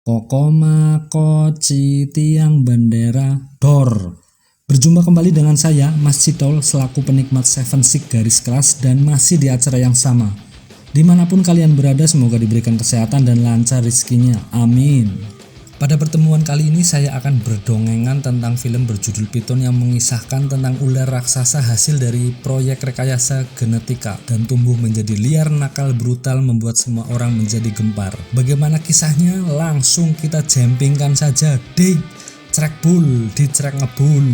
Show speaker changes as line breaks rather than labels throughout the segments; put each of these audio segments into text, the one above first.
Kokoma Koci Tiang Bendera Dor. Berjumpa kembali dengan saya Mas Citol selaku penikmat Seven Six garis keras dan masih di acara yang sama. Dimanapun kalian berada semoga diberikan kesehatan dan lancar rezekinya, amin. Pada pertemuan kali ini saya akan berdongengan tentang film berjudul Piton yang mengisahkan tentang ular raksasa hasil dari proyek rekayasa genetika dan tumbuh menjadi liar, nakal, brutal, membuat semua orang menjadi gempar. Bagaimana kisahnya? Langsung kita jempingkan saja di Crek Bull, di Crek Ngebul.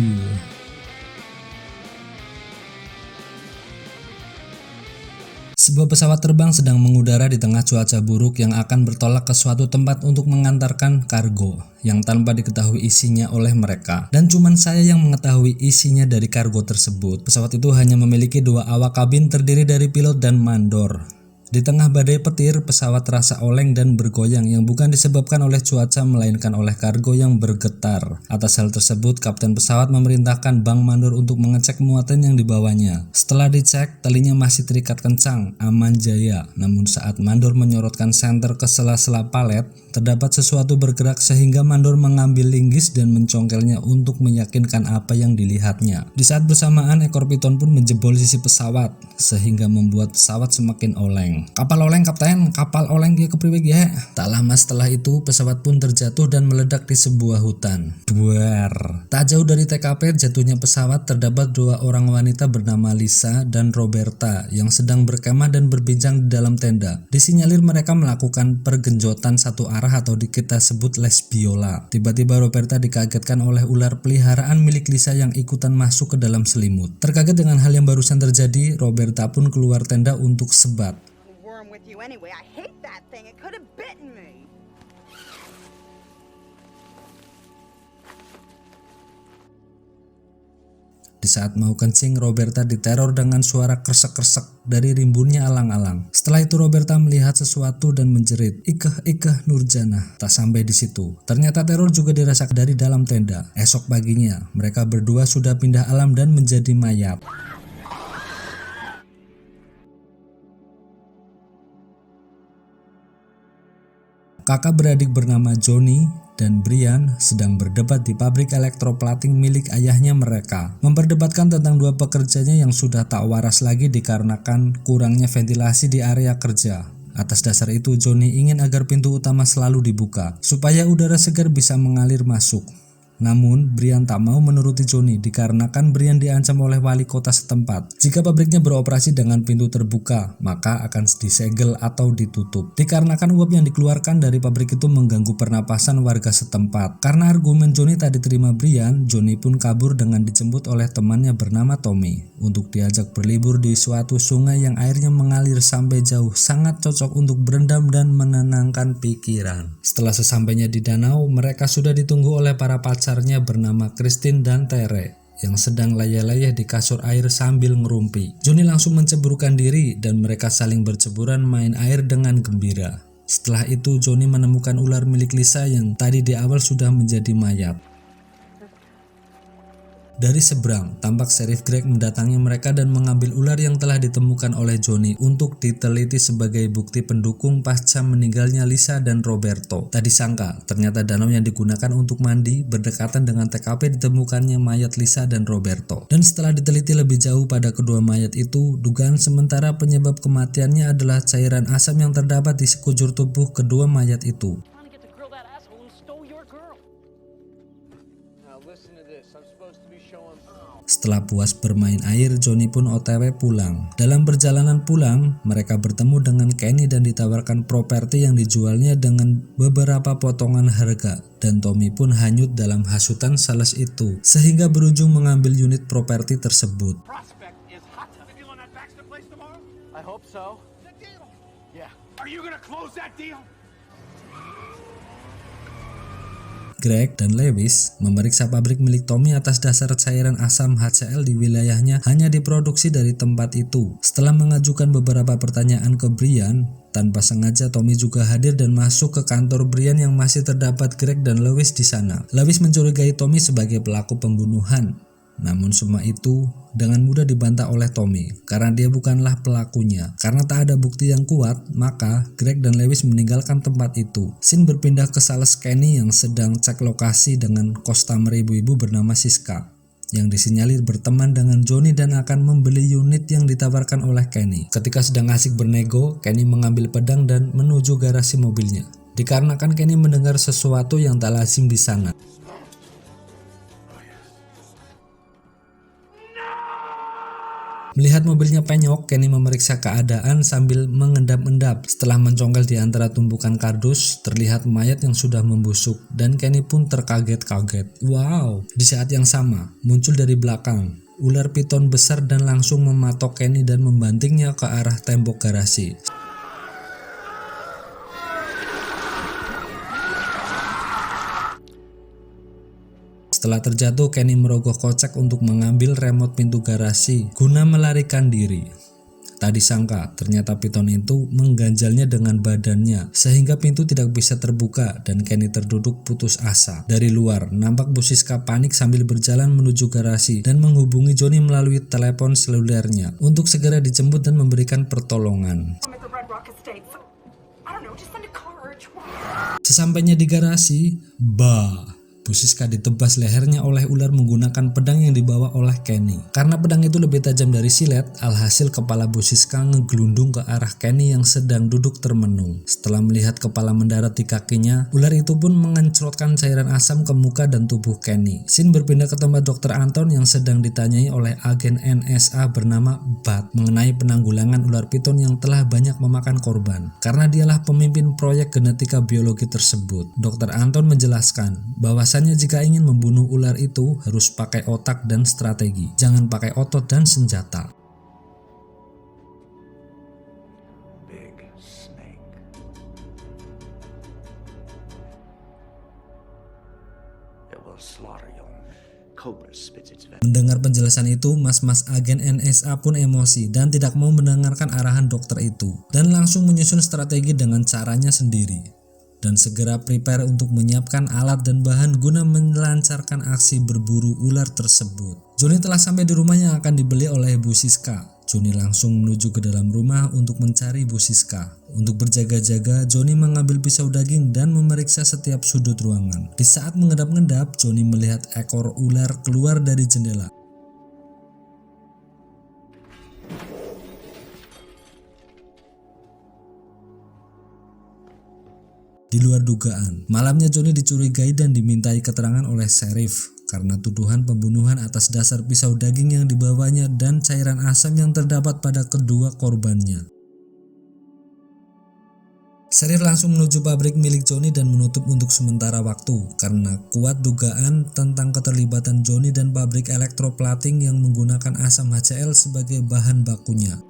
Sebuah pesawat terbang sedang mengudara di tengah cuaca buruk yang akan bertolak ke suatu tempat untuk mengantarkan kargo yang tanpa diketahui isinya oleh mereka. Dan cuman saya yang mengetahui isinya dari kargo tersebut. Pesawat itu hanya memiliki 2 awak kabin terdiri dari pilot dan mandor. Di tengah badai petir, pesawat terasa oleng dan bergoyang yang bukan disebabkan oleh cuaca melainkan oleh kargo yang bergetar. Atas hal tersebut, kapten pesawat memerintahkan Bang Mandor untuk mengecek muatan yang dibawanya. Setelah dicek, talinya masih terikat kencang, aman jaya. Namun saat Mandor menyorotkan senter ke sela-sela palet, terdapat sesuatu bergerak sehingga Mandor mengambil linggis dan mencongkelnya untuk meyakinkan apa yang dilihatnya. Di saat bersamaan, ekor piton pun menjebol sisi pesawat sehingga membuat pesawat semakin oleng. Kapal oleng kapten, kapal oleng dia kepriwe ya. Tak lama setelah itu pesawat pun terjatuh dan meledak di sebuah hutan. Duar. Tak jauh dari TKP jatuhnya pesawat terdapat 2 orang wanita bernama Lisa dan Roberta yang sedang berkemah dan berbincang di dalam tenda. Disinyalir mereka melakukan pergenjotan satu arah atau kita sebut lesbiola. Tiba-tiba Roberta dikagetkan oleh ular peliharaan milik Lisa yang ikutan masuk ke dalam selimut. Terkaget dengan hal yang barusan terjadi, Roberta pun keluar tenda untuk sebat.
Anyway, I hate that thing. It could have bitten me.
Di saat mau kencing, Roberta diteror dengan suara kresek-kresek dari rimbunnya alang-alang. Setelah itu Roberta melihat sesuatu dan menjerit, "Ikeh Nurjana." Tak sampai di situ, ternyata teror juga dirasakan dari dalam tenda. Esok paginya, mereka berdua sudah pindah alam dan menjadi mayat. Kakak beradik bernama Johnny dan Brian sedang berdebat di pabrik elektroplating milik ayahnya mereka, memperdebatkan tentang 2 pekerjanya yang sudah tak waras lagi dikarenakan kurangnya ventilasi di area kerja. Atas dasar itu, Johnny ingin agar pintu utama selalu dibuka, supaya udara segar bisa mengalir masuk. Namun, Brian tak mau menuruti Johnny dikarenakan Brian diancam oleh wali kota setempat. Jika pabriknya beroperasi dengan pintu terbuka, maka akan disegel atau ditutup. Dikarenakan uap yang dikeluarkan dari pabrik itu mengganggu pernapasan warga setempat. Karena argumen Johnny tak diterima Brian, Johnny pun kabur dengan dijemput oleh temannya bernama Tommy untuk diajak berlibur di suatu sungai yang airnya mengalir sampai jauh, sangat cocok untuk berendam dan menenangkan pikiran. Setelah sesampainya di danau, mereka sudah ditunggu oleh para pacarnya bernama Christine dan Tere yang sedang layah-layah di kasur air sambil ngerumpi. Johnny langsung menceburkan diri dan mereka saling berceburan main air dengan gembira. Setelah itu Johnny menemukan ular milik Lisa yang tadi di awal sudah menjadi mayat. Dari seberang, tampak Sheriff Greg mendatangi mereka dan mengambil ular yang telah ditemukan oleh Johnny untuk diteliti sebagai bukti pendukung pasca meninggalnya Lisa dan Roberto. Tak disangka, ternyata danau yang digunakan untuk mandi berdekatan dengan TKP ditemukannya mayat Lisa dan Roberto. Dan setelah diteliti lebih jauh pada kedua mayat itu, dugaan sementara penyebab kematiannya adalah cairan asam yang terdapat di sekujur tubuh kedua mayat itu. Setelah puas bermain air, Johnny pun OTW pulang. Dalam perjalanan pulang, mereka bertemu dengan Kenny dan ditawarkan properti yang dijualnya dengan beberapa potongan harga. Dan Tommy pun hanyut dalam hasutan sales itu, sehingga berujung mengambil unit properti tersebut. Greg dan Lewis memeriksa pabrik milik Tommy atas dasar cairan asam HCl di wilayahnya hanya diproduksi dari tempat itu. Setelah mengajukan beberapa pertanyaan ke Brian, tanpa sengaja Tommy juga hadir dan masuk ke kantor Brian yang masih terdapat Greg dan Lewis di sana. Lewis mencurigai Tommy sebagai pelaku pembunuhan Namun semua itu dengan mudah dibantah oleh Tommy karena dia bukanlah pelakunya. Karena tak ada bukti yang kuat, maka Greg dan Lewis meninggalkan tempat itu. Scene berpindah ke sales Kenny yang sedang cek lokasi dengan customer ibu-ibu bernama Siska yang disinyalir berteman dengan Johnny dan akan membeli unit yang ditawarkan oleh Kenny. Ketika sedang asik bernego, Kenny mengambil pedang dan menuju garasi mobilnya. Dikarenakan Kenny mendengar sesuatu yang tak lazim di sana. Melihat mobilnya penyok, Kenny memeriksa keadaan sambil mengendap-endap. Setelah mencongkel di antara tumpukan kardus, terlihat mayat yang sudah membusuk dan Kenny pun terkaget-kaget. Wow! Di saat yang sama, muncul dari belakang ular piton besar dan langsung mematok Kenny dan membantingnya ke arah tembok garasi. Setelah terjatuh, Kenny merogoh kocek untuk mengambil remote pintu garasi guna melarikan diri. Tak disangka, ternyata piton itu mengganjalnya dengan badannya sehingga pintu tidak bisa terbuka dan Kenny terduduk putus asa. Dari luar, nampak Bu Siska panik sambil berjalan menuju garasi dan menghubungi Johnny melalui telepon selulernya untuk segera dijemput dan memberikan pertolongan. Sesampainya di garasi, Bu Siska ditebas lehernya oleh ular menggunakan pedang yang dibawa oleh Kenny. Karena pedang itu lebih tajam dari silet, alhasil kepala Bu Siska ngegelundung ke arah Kenny yang sedang duduk termenung. Setelah melihat kepala mendarat di kakinya, ular itu pun mengencrotkan cairan asam ke muka dan tubuh Kenny. Scene berpindah ke tempat Dr. Anton yang sedang ditanyai oleh agen NSA bernama Bud mengenai penanggulangan ular piton yang telah banyak memakan korban. Karena dialah pemimpin proyek genetika biologi tersebut. Dr. Anton menjelaskan bahwasanya jika ingin membunuh ular itu harus pakai otak dan strategi, jangan pakai otot dan senjata.
Big snake. It will slaughter you. Cobra spits its venom.
Mendengar penjelasan itu, mas-mas agen NSA pun emosi dan tidak mau mendengarkan arahan dokter itu dan langsung menyusun strategi dengan caranya sendiri. Dan segera prepare untuk menyiapkan alat dan bahan guna melancarkan aksi berburu ular tersebut. Johnny telah sampai di rumah yang akan dibeli oleh Bu Siska. Johnny langsung menuju ke dalam rumah untuk mencari Bu Siska. Untuk berjaga-jaga, Johnny mengambil pisau daging dan memeriksa setiap sudut ruangan. Di saat mengendap-endap, Johnny melihat ekor ular keluar dari jendela. Di luar dugaan, malamnya Johnny dicurigai dan dimintai keterangan oleh sheriff karena tuduhan pembunuhan atas dasar pisau daging yang dibawanya dan cairan asam yang terdapat pada kedua korbannya. Sheriff langsung menuju pabrik milik Johnny dan menutup untuk sementara waktu karena kuat dugaan tentang keterlibatan Johnny dan pabrik elektroplating yang menggunakan asam HCl sebagai bahan bakunya.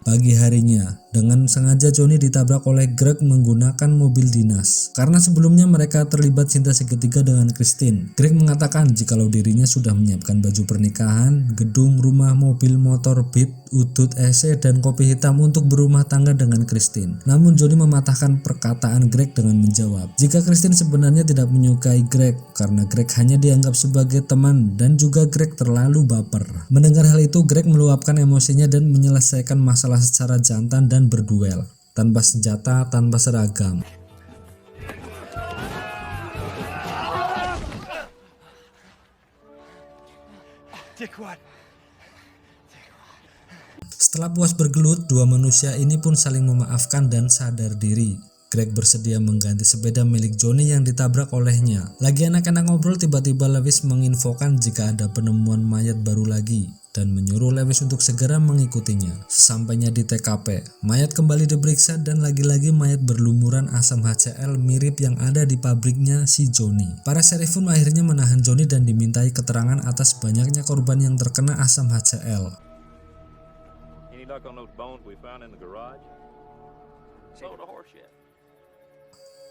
Pagi harinya, dengan sengaja Johnny ditabrak oleh Greg menggunakan mobil dinas. Karena sebelumnya mereka terlibat cinta segitiga dengan Christine. Greg mengatakan jikalau dirinya sudah menyiapkan baju pernikahan, gedung, rumah, mobil, motor, bib, udut, EC, dan kopi hitam untuk berumah tangga dengan Christine. Namun Johnny mematahkan perkataan Greg dengan menjawab, jika Christine sebenarnya tidak menyukai Greg karena Greg hanya dianggap sebagai teman dan juga Greg terlalu baper. Mendengar hal itu, Greg meluapkan emosinya dan menyelesaikan masalah secara jantan dan berduel, tanpa senjata, tanpa seragam. Setelah puas bergelut, dua manusia ini pun saling memaafkan dan sadar diri. Greg bersedia mengganti sepeda milik Johnny yang ditabrak olehnya. Lagi enak-enak ngobrol, tiba-tiba Lewis menginfokan jika ada penemuan mayat baru lagi dan menyuruh Lewis untuk segera mengikutinya. Sesampainya di TKP, mayat kembali diperiksa dan lagi-lagi mayat berlumuran asam HCl mirip yang ada di pabriknya si Johnny. Para sheriff pun akhirnya menahan Johnny dan dimintai keterangan atas banyaknya korban yang terkena asam HCl.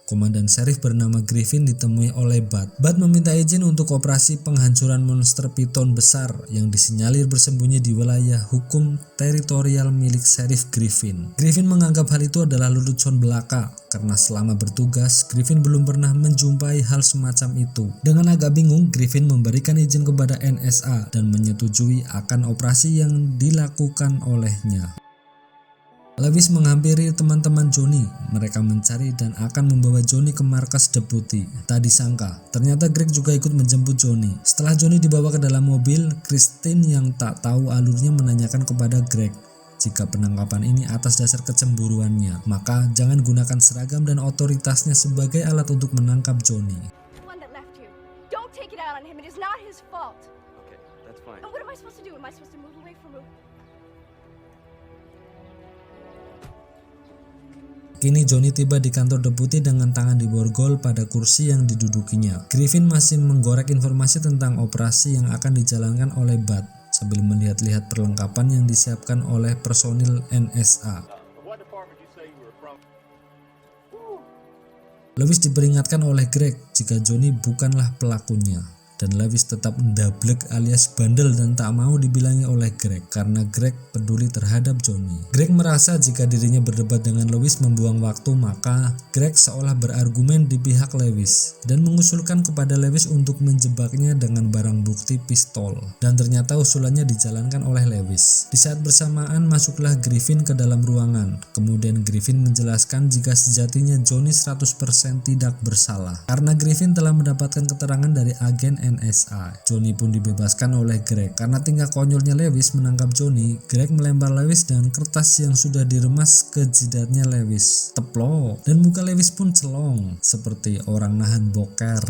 Komandan sheriff bernama Griffin ditemui oleh Bud. Bud meminta izin untuk operasi penghancuran monster piton besar yang disinyalir bersembunyi di wilayah hukum teritorial milik sheriff Griffin. Griffin menganggap hal itu adalah lelucon belaka karena selama bertugas Griffin belum pernah menjumpai hal semacam itu. Dengan agak bingung, Griffin memberikan izin kepada NSA dan menyetujui akan operasi yang dilakukan olehnya. Lewis menghampiri teman-teman Johnny. Mereka mencari dan akan membawa Johnny ke markas deputi. Tak disangka, ternyata Greg juga ikut menjemput Johnny. Setelah Johnny dibawa ke dalam mobil, Christine yang tak tahu alurnya menanyakan kepada Greg, jika penangkapan ini atas dasar kecemburuannya, maka jangan gunakan seragam dan otoritasnya sebagai alat untuk menangkap Johnny.
The one that left you. Don't take it out on him. It is not his fault.
Okay, that's fine.
And what am I supposed to do? Am I supposed to move away from him?
Kini Johnny tiba di kantor deputi dengan tangan diborgol pada kursi yang didudukinya. Griffin masih menggorek informasi tentang operasi yang akan dijalankan oleh Bud sambil melihat-lihat perlengkapan yang disiapkan oleh personil NSA. Lewis diperingatkan oleh Greg jika Johnny bukanlah pelakunya. Dan Lewis tetap mendablek alias bandel dan tak mau dibilangi oleh Greg karena Greg peduli terhadap Johnny. Greg merasa jika dirinya berdebat dengan Lewis membuang waktu, maka Greg seolah berargumen di pihak Lewis dan mengusulkan kepada Lewis untuk menjebaknya dengan barang bukti pistol. Dan ternyata usulannya dijalankan oleh Lewis. Di saat bersamaan masuklah Griffin ke dalam ruangan. Kemudian Griffin menjelaskan jika sejatinya Johnny 100% tidak bersalah karena Griffin telah mendapatkan keterangan dari agen NSA. Johnny pun dibebaskan oleh Greg. Karena tingkah konyolnya Lewis menangkap Johnny, Greg melempar Lewis dengan kertas yang sudah diremas ke jidatnya Lewis. Teplok, dan muka Lewis pun celong seperti orang nahan boker.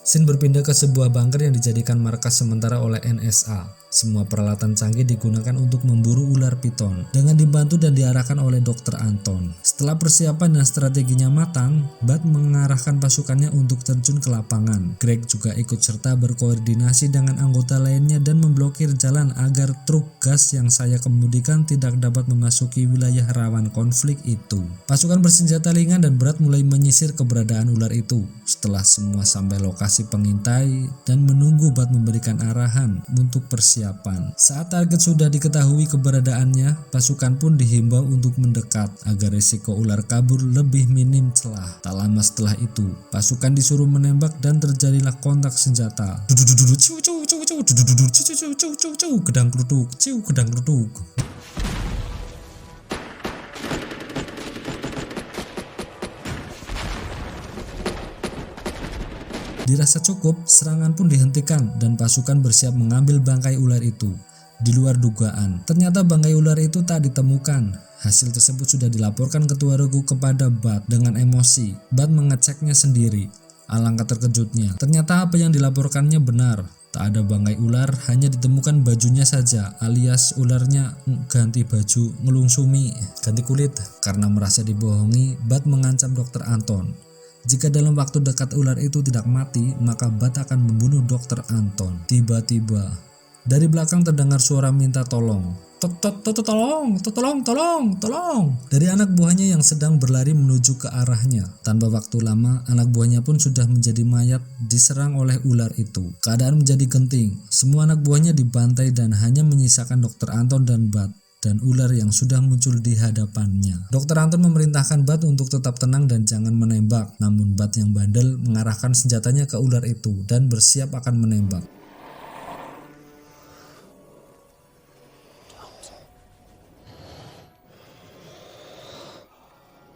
Scene berpindah ke sebuah bunker yang dijadikan markas sementara oleh NSA. Semua peralatan canggih digunakan untuk memburu ular piton dengan dibantu dan diarahkan oleh Dr. Anton. Setelah persiapan dan strateginya matang, Bud mengarahkan pasukannya untuk terjun ke lapangan. Greg juga ikut serta berkoordinasi dengan anggota lainnya dan memblokir jalan agar truk gas yang saya kemudikan tidak dapat memasuki wilayah rawan konflik itu. Pasukan bersenjata ringan dan berat mulai menyisir keberadaan ular itu. Setelah semua sampai lokasi pengintai dan menunggu Bud memberikan arahan untuk persiapan. Saat target sudah diketahui keberadaannya, pasukan pun dihimbau untuk mendekat agar risiko ular kabur lebih minim celah. Tak lama setelah itu, pasukan disuruh menembak dan terjadilah kontak senjata. Gedang geruduk. Dirasa cukup, serangan pun dihentikan dan pasukan bersiap mengambil bangkai ular itu. Di luar dugaan, ternyata bangkai ular itu tak ditemukan. Hasil tersebut sudah dilaporkan ketua regu kepada Bud dengan emosi. Bud mengeceknya sendiri. Alangkah terkejutnya, ternyata apa yang dilaporkannya benar. Tak ada bangkai ular, hanya ditemukan bajunya saja, alias ularnya ganti baju, ngelungsumi, ganti kulit. Karena merasa dibohongi, Bud mengancam Dr. Anton. Jika dalam waktu dekat ular itu tidak mati, maka Bud akan membunuh Dr. Anton. Tiba-tiba, dari belakang terdengar suara minta tolong. Tolong. Dari anak buahnya yang sedang berlari menuju ke arahnya. Tanpa waktu lama, anak buahnya pun sudah menjadi mayat diserang oleh ular itu. Keadaan menjadi genting. Semua anak buahnya dibantai dan hanya menyisakan Dr. Anton dan Bud dan ular yang sudah muncul di hadapannya. Dr. Anton memerintahkan Bud untuk tetap tenang dan jangan menembak. Namun Bud yang bandel mengarahkan senjatanya ke ular itu dan bersiap akan menembak.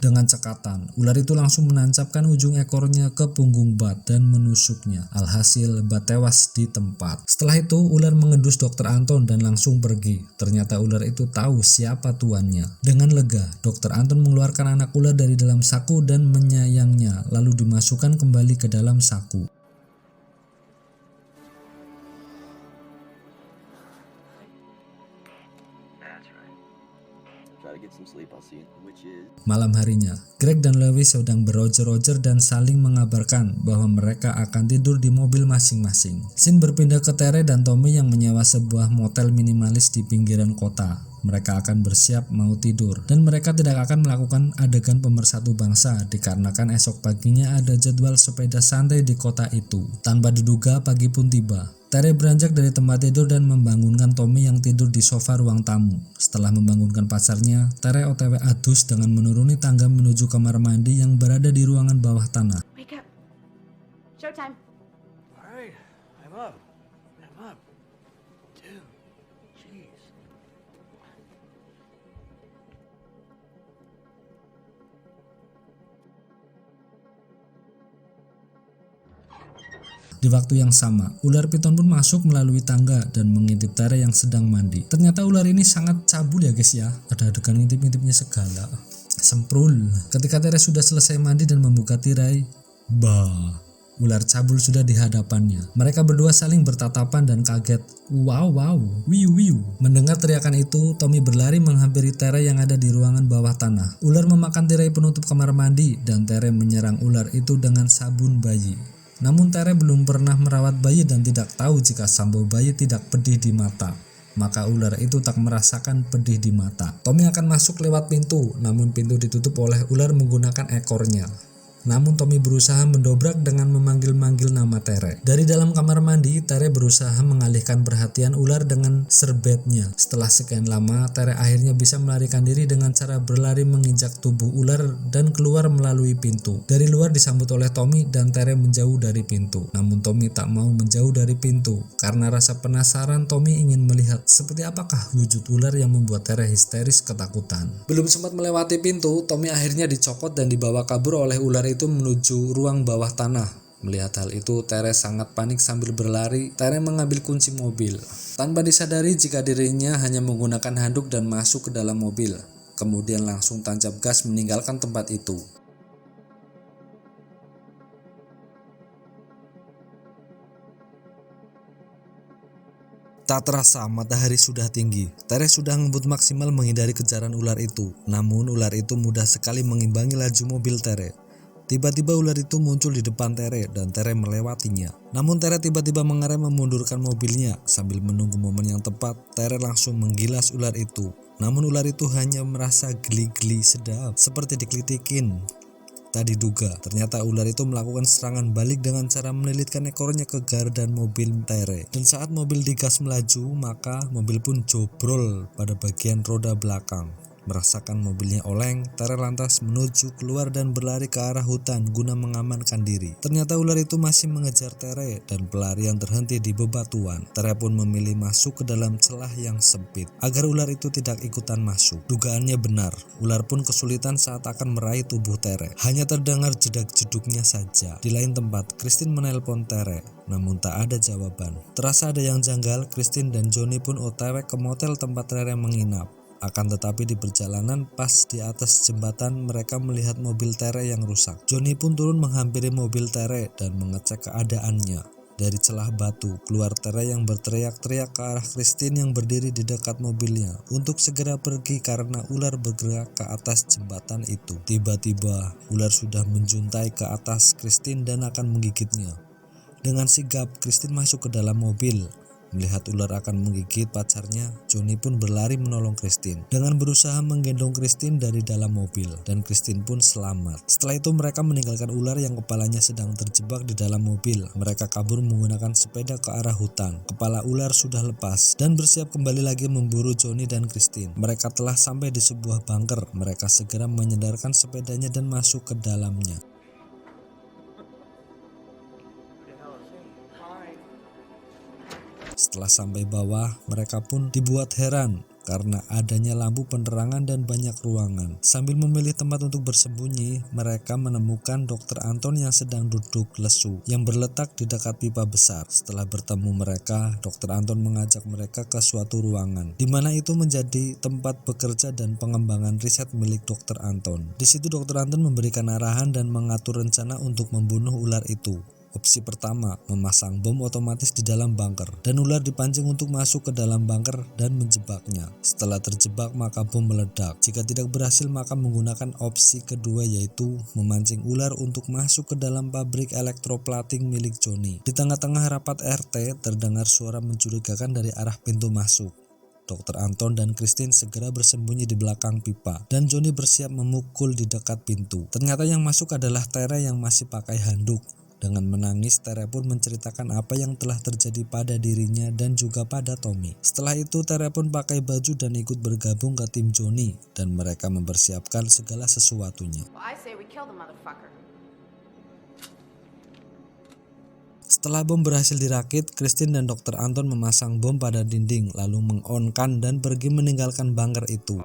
Dengan cekatan, ular itu langsung menancapkan ujung ekornya ke punggung Bud dan menusuknya. Alhasil, Bud tewas di tempat. Setelah itu, ular mengendus Dr. Anton dan langsung pergi. Ternyata ular itu tahu siapa tuannya. Dengan lega, Dr. Anton mengeluarkan anak ular dari dalam saku dan menyayangnya, lalu dimasukkan kembali ke dalam saku. Malam harinya, Greg dan Lewis sedang berojer-ojer dan saling mengabarkan bahwa mereka akan tidur di mobil masing-masing. Scene berpindah ke Tere dan Tommy yang menyewa sebuah motel minimalis di pinggiran kota. Mereka akan bersiap mau tidur dan mereka tidak akan melakukan adegan pemersatu bangsa dikarenakan esok paginya ada jadwal sepeda santai di kota itu. Tanpa diduga, pagi pun tiba. Tere beranjak dari tempat tidur dan membangunkan Tommy yang tidur di sofa ruang tamu. Setelah membangunkan pacarnya, Tere OTW adus dengan menuruni tangga menuju menuju kamar mandi yang berada di ruangan bawah tanah.
Wake up. Showtime.
All right, I'm up. I'm up. Dude, jeez.
Di waktu yang sama, ular piton pun masuk melalui tangga dan mengintip Tere yang sedang mandi. Ternyata ular ini sangat cabul ya guys ya. Ada adegan ngintip-ngintipnya segala. Semprul. Ketika Tere sudah selesai mandi dan membuka tirai, ular cabul sudah di hadapannya. Mereka berdua saling bertatapan dan kaget. Wow, wiu. Mendengar teriakan itu, Tommy berlari menghampiri Tere yang ada di ruangan bawah tanah. Ular memakan tirai penutup kamar mandi dan Tere menyerang ular itu dengan sabun bayi. Namun Tere belum pernah merawat bayi dan tidak tahu jika sampo bayi tidak pedih di mata. Maka ular itu tak merasakan pedih di mata. Tommy akan masuk lewat pintu, namun pintu ditutup oleh ular menggunakan ekornya. Namun Tommy berusaha mendobrak dengan memanggil-manggil nama Tere. Dari dalam kamar mandi, Tere berusaha mengalihkan perhatian ular dengan serbetnya. Setelah sekian lama, Tere akhirnya bisa melarikan diri dengan cara berlari menginjak tubuh ular dan keluar melalui pintu. Dari luar disambut oleh Tommy dan Tere menjauh dari pintu. Namun Tommy tak mau menjauh dari pintu. Karena rasa penasaran, Tommy ingin melihat seperti apakah wujud ular yang membuat Tere histeris ketakutan. Belum sempat melewati pintu, Tommy akhirnya dicopot dan dibawa kabur oleh ular itu menuju ruang bawah tanah. Melihat hal itu, Tere sangat panik sambil berlari. Tere mengambil kunci mobil. Tanpa disadari jika dirinya hanya menggunakan handuk dan masuk ke dalam mobil. Kemudian langsung tancap gas meninggalkan tempat itu. Tak terasa matahari sudah tinggi. Tere sudah ngebut maksimal menghindari kejaran ular itu. Namun ular itu mudah sekali mengimbangi laju mobil Tere. Tiba-tiba ular itu muncul di depan Tere dan Tere melewatinya. Namun Tere tiba-tiba mengerem memundurkan mobilnya. Sambil menunggu momen yang tepat, Tere langsung menggilas ular itu. Namun ular itu hanya merasa geli-geli sedap, seperti dikelitikin. Tak diduga, ternyata ular itu melakukan serangan balik dengan cara melilitkan ekornya ke gardan mobil Tere. Dan saat mobil digas melaju, maka mobil pun jobrol pada bagian roda belakang. Merasakan mobilnya oleng, Tere lantas menuju keluar dan berlari ke arah hutan guna mengamankan diri. Ternyata ular itu masih mengejar Tere dan pelarian terhenti di bebatuan. Tere pun memilih masuk ke dalam celah yang sempit agar ular itu tidak ikutan masuk. Dugaannya benar, ular pun kesulitan saat akan meraih tubuh Tere. Hanya terdengar jedak-jeduknya saja. Di lain tempat, Christine menelpon Tere, namun tak ada jawaban. Terasa ada yang janggal, Christine dan Johnny pun OTW ke motel tempat Tere menginap. Akan tetapi di perjalanan pas di atas jembatan mereka melihat mobil Tere yang rusak. Johnny pun turun menghampiri mobil Tere dan mengecek keadaannya. Dari celah batu keluar Tere yang berteriak-teriak ke arah Christine yang berdiri di dekat mobilnya untuk segera pergi karena ular bergerak ke atas jembatan itu. Tiba-tiba ular sudah menjuntai ke atas Christine dan akan menggigitnya. Dengan sigap Christine masuk ke dalam mobil. Melihat ular akan menggigit pacarnya, Johnny pun berlari menolong Christine dengan berusaha menggendong Christine dari dalam mobil dan Christine pun selamat. Setelah itu mereka meninggalkan ular yang kepalanya sedang terjebak di dalam mobil. Mereka kabur menggunakan sepeda ke arah hutan. Kepala ular sudah lepas dan bersiap kembali lagi memburu Johnny dan Christine. Mereka telah sampai di sebuah bunker. Mereka segera menyandarkan sepedanya dan masuk ke dalamnya. Setelah sampai bawah, mereka pun dibuat heran karena adanya lampu penerangan dan banyak ruangan. Sambil memilih tempat untuk bersembunyi, mereka menemukan Dr. Anton yang sedang duduk lesu yang berletak di dekat pipa besar. Setelah bertemu mereka, Dr. Anton mengajak mereka ke suatu ruangan, di mana itu menjadi tempat bekerja dan pengembangan riset milik Dr. Anton. Di situ Dr. Anton memberikan arahan dan mengatur rencana untuk membunuh ular itu. Opsi pertama, memasang bom otomatis di dalam bunker dan ular dipancing untuk masuk ke dalam bunker dan menjebaknya. Setelah terjebak maka bom meledak. Jika tidak berhasil maka menggunakan opsi kedua yaitu memancing ular untuk masuk ke dalam pabrik elektroplating milik Johnny. Di tengah-tengah rapat RT terdengar suara mencurigakan dari arah pintu masuk. Dr. Anton dan Christine segera bersembunyi di belakang pipa dan Johnny bersiap memukul di dekat pintu. Ternyata yang masuk adalah Tere yang masih pakai handuk. Dengan menangis, Tere pun menceritakan apa yang telah terjadi pada dirinya dan juga pada Tommy. Setelah itu, Tere pun pakai baju dan ikut bergabung ke tim Johnny dan mereka mempersiapkan segala sesuatunya.
Well, I say we kill the motherfucker.
Setelah bom berhasil dirakit, Christine dan Dr. Anton memasang bom pada dinding lalu meng-on-kan dan pergi meninggalkan bunker itu.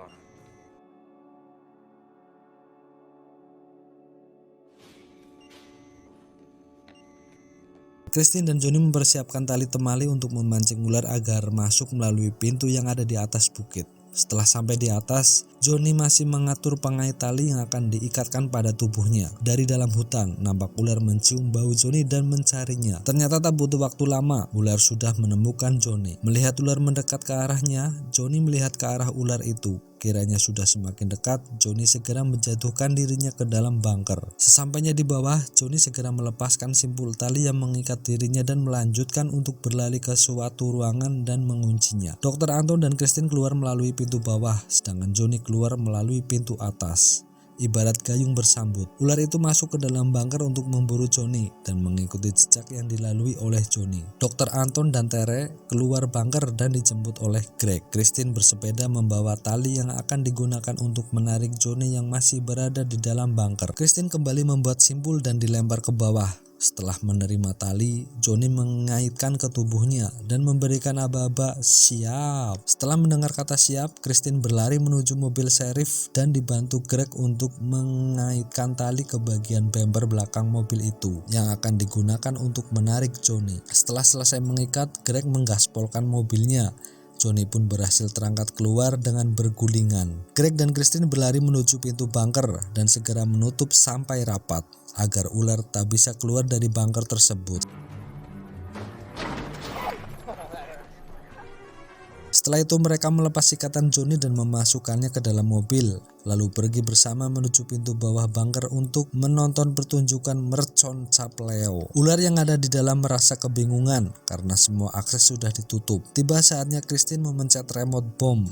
Christine dan Johnny mempersiapkan tali temali untuk memancing ular agar masuk melalui pintu yang ada di atas bukit. Setelah sampai di atas, Johnny masih mengatur pengait tali yang akan diikatkan pada tubuhnya. Dari dalam hutan, nampak ular mencium bau Johnny dan mencarinya. Ternyata tak butuh waktu lama, ular sudah menemukan Johnny. Melihat ular mendekat ke arahnya, Johnny melihat ke arah ular itu. Kiranya sudah semakin dekat, Johnny segera menjatuhkan dirinya ke dalam bunker. Sesampainya di bawah, Johnny segera melepaskan simpul tali yang mengikat dirinya dan melanjutkan untuk berlari ke suatu ruangan dan menguncinya. Dr. Anton dan Christine keluar melalui pintu bawah, sedangkan Johnny keluar melalui pintu atas. Ibarat gayung bersambut, ular itu masuk ke dalam bunker untuk memburu Johnny dan mengikuti jejak yang dilalui oleh Johnny. Dr. Anton dan Tere keluar bunker dan dijemput oleh Greg. Christine bersepeda membawa tali yang akan digunakan untuk menarik Johnny yang masih berada di dalam bunker. Christine kembali membuat simpul dan dilempar ke bawah. Setelah menerima tali, Johnny mengaitkan ke tubuhnya dan memberikan aba-aba siap. Setelah mendengar kata siap, Christine berlari menuju mobil sheriff dan dibantu Greg untuk mengaitkan tali ke bagian bumper belakang mobil itu yang akan digunakan untuk menarik Johnny. Setelah selesai mengikat, Greg menggaspolkan mobilnya. Johnny pun berhasil terangkat keluar dengan bergulingan. Greg dan Christine berlari menuju pintu bunker dan segera menutup sampai rapat agar ular tak bisa keluar dari bunker tersebut. Setelah itu mereka melepas ikatan Johnny dan memasukkannya ke dalam mobil, lalu pergi bersama menuju pintu bawah bunker untuk menonton pertunjukan mercon cap Leo. Ular yang ada di dalam merasa kebingungan karena semua akses sudah ditutup. Tiba saatnya Christine memencet remote bom.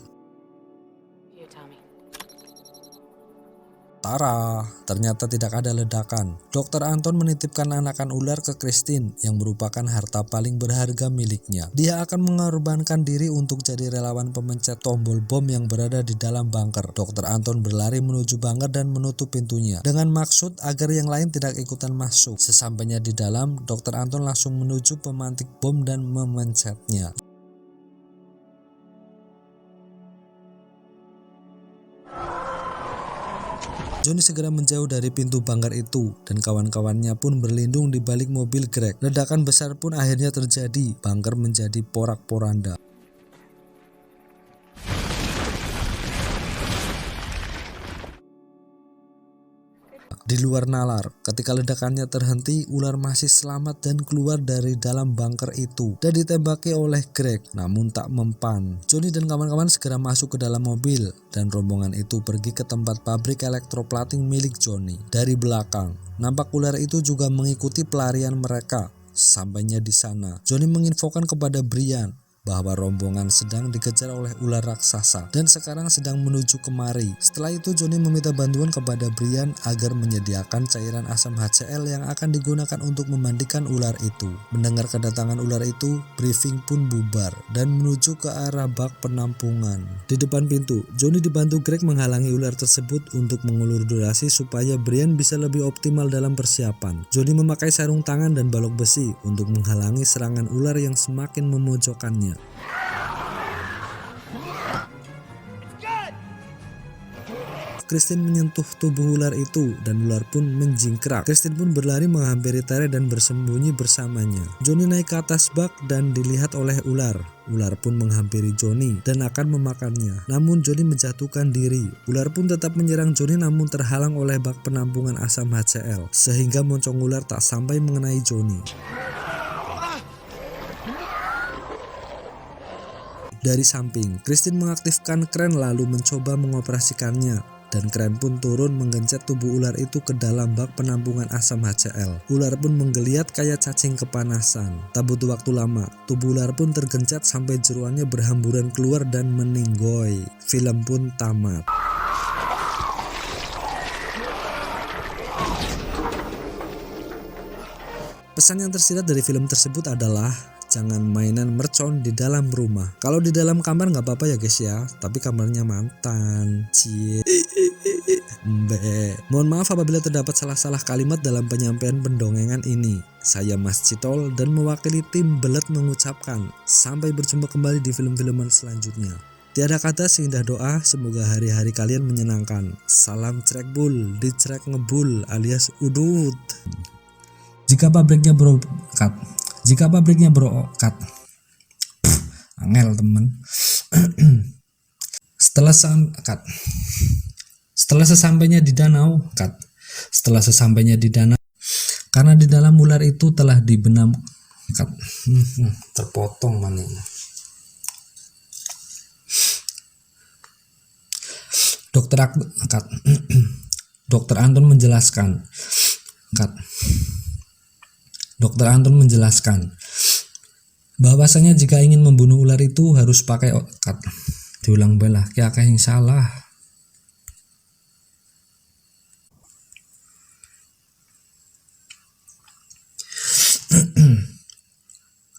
Tara, ternyata tidak ada ledakan. Dr. Anton menitipkan anakan ular ke Christine yang merupakan harta paling berharga miliknya. Dia akan mengorbankan diri untuk jadi relawan pemencet tombol bom yang berada di dalam bunker. Dr. Anton berlari menuju bunker dan menutup pintunya dengan maksud agar yang lain tidak ikutan masuk. Sesampainya di dalam, Dr. Anton langsung menuju pemantik bom dan memencetnya. Johnny segera menjauh dari pintu bunker itu dan kawan-kawannya pun berlindung di balik mobil Greg. Ledakan besar pun akhirnya terjadi. Bunker menjadi porak-poranda. Di luar nalar, ketika ledakannya terhenti, ular masih selamat dan keluar dari dalam bunker itu dan ditembaki oleh Greg, namun tak mempan. Johnny dan kawan-kawan segera masuk ke dalam mobil dan rombongan itu pergi ke tempat pabrik elektroplating milik Johnny. Dari belakang, nampak ular itu juga mengikuti pelarian mereka. Sampainya di sana, Johnny menginfokan kepada Brian bahwa rombongan sedang dikejar oleh ular raksasa dan sekarang sedang menuju kemari. Setelah itu Johnny meminta bantuan kepada Brian agar menyediakan cairan asam HCl yang akan digunakan untuk memandikan ular itu. Mendengar kedatangan ular itu, briefing pun bubar dan menuju ke arah bak penampungan. Di depan pintu, Johnny dibantu Greg menghalangi ular tersebut untuk mengulur durasi supaya Brian bisa lebih optimal dalam persiapan. Johnny memakai sarung tangan dan balok besi untuk menghalangi serangan ular yang semakin memojokkannya. Christine menyentuh tubuh ular itu dan ular pun menjingkrak. Christine pun berlari menghampiri Tere dan bersembunyi bersamanya. Johnny naik ke atas bak dan dilihat oleh ular. Ular pun menghampiri Johnny dan akan memakannya. Namun Johnny menjatuhkan diri. Ular pun tetap menyerang Johnny namun terhalang oleh bak penampungan asam HCl sehingga moncong ular tak sampai mengenai Johnny. Dari samping, Christine mengaktifkan kren lalu mencoba mengoperasikannya dan kren pun turun menggencet tubuh ular itu ke dalam bak penampungan asam HCl. Ular pun menggeliat kayak cacing kepanasan. Tak butuh waktu lama, tubuh ular pun tergencet sampai jeruannya berhamburan keluar dan meninggoy. Film pun tamat. Pesan yang tersirat dari film tersebut adalah jangan mainan mercon di dalam rumah. Kalau di dalam kamar nggak apa-apa ya guys ya, tapi kamarnya mantan. Cie. Mohon maaf apabila terdapat salah-salah kalimat dalam penyampaian pendongengan ini. Saya Mas Citol dan mewakili tim Belet mengucapkan sampai berjumpa kembali di film-filman selanjutnya. Tiada kata seindah doa, semoga hari-hari kalian menyenangkan. Salam cerekbul, dicrek ngebul alias udut. Jika pabriknya brokat, angel temen. Setelah sesampainya di danau, karena di dalam ular itu telah dibenam, terpotong mana ini. Dokter Anton menjelaskan bahwasanya jika ingin membunuh ular itu harus pakai diulang belah kayak yang salah.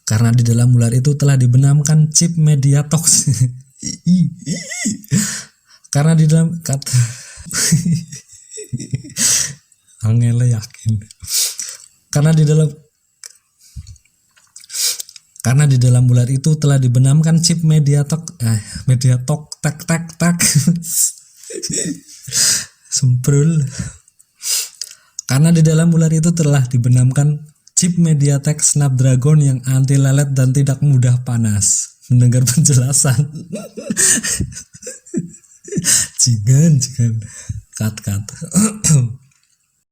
Karena di dalam ular itu telah dibenamkan chip Mediatox. Karena di dalam angel yakin. Karena di dalam ular itu telah dibenamkan chip Mediatok semprul. Karena di dalam ular itu telah dibenamkan chip MediaTek Snapdragon yang anti lelet dan tidak mudah panas. Mendengar penjelasan. Jangan cut.